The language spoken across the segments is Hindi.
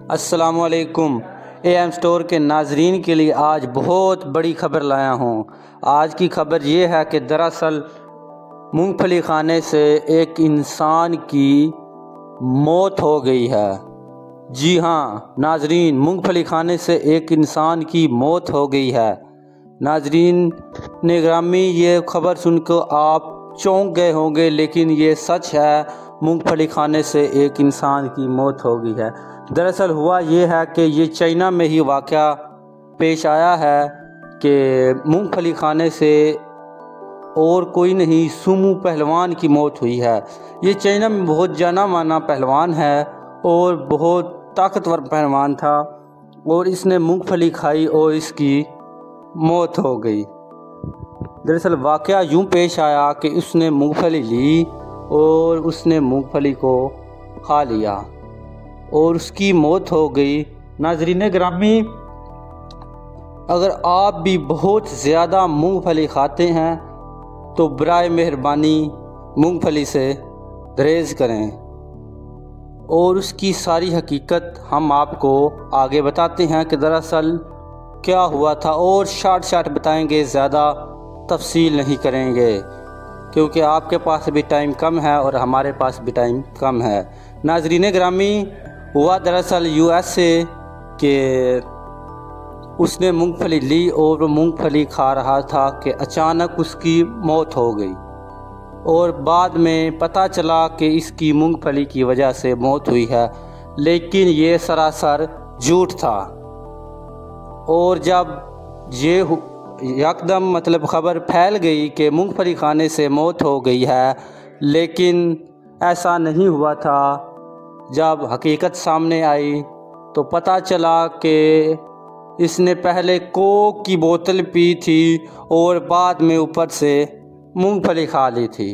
अस्सलामुअलैकुम। AM स्टोर के नाजरीन के लिए आज बहुत बड़ी खबर लाया हूँ। आज की खबर ये है कि दरअसल मूंगफली खाने से एक इंसान की मौत हो गई है। जी हाँ नाजरीन, मूंगफली खाने से एक इंसान की मौत हो गई है। नाजरीन निगरामी, ये खबर सुनकर आप चौंक गए होंगे, लेकिन ये सच है, मूंगफली खाने से एक इंसान की मौत हो गई है। दरअसल हुआ ये है कि ये चाइना में ही वाक़या पेश आया है कि मूंगफली खाने से और कोई नहीं, सुमो पहलवान की मौत हुई है। ये चाइना में बहुत जाना माना पहलवान है और बहुत ताकतवर पहलवान था, और इसने मूंगफली खाई और इसकी मौत हो गई। दरअसल वाक़या यूँ पेश आया कि उसने मूंगफली ली और उसने मूंगफली को खा लिया और उसकी मौत हो गई। नाज़रीन ग्रामी, अगर आप भी बहुत ज़्यादा मूंगफली खाते हैं तो बराए मेहरबानी मूंगफली से परहेज़ करें, और उसकी सारी हकीकत हम आपको आगे बताते हैं कि दरअसल क्या हुआ था, और शार्ट बताएंगे, ज़्यादा तफसील नहीं करेंगे क्योंकि आपके पास भी टाइम कम है और हमारे पास भी टाइम कम है। नाज़रीन ग्रामी, हुआ दरअसल USA के उसने मूंगफली ली और वो मूंगफली खा रहा था कि अचानक उसकी मौत हो गई, और बाद में पता चला कि इसकी मूंगफली की वजह से मौत हुई है, लेकिन ये सरासर झूठ था। और जब ये एकदम मतलब ख़बर फैल गई कि मूंगफली खाने से मौत हो गई है, लेकिन ऐसा नहीं हुआ था। जब हकीकत सामने आई तो पता चला कि इसने पहले कोक की बोतल पी थी और बाद में ऊपर से मूंगफली खा ली थी।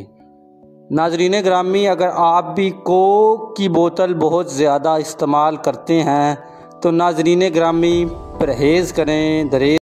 नाज़रीन ग्रामी, अगर आप भी कोक की बोतल बहुत ज़्यादा इस्तेमाल करते हैं तो नाज़रीन ग्रामी परहेज़ करें,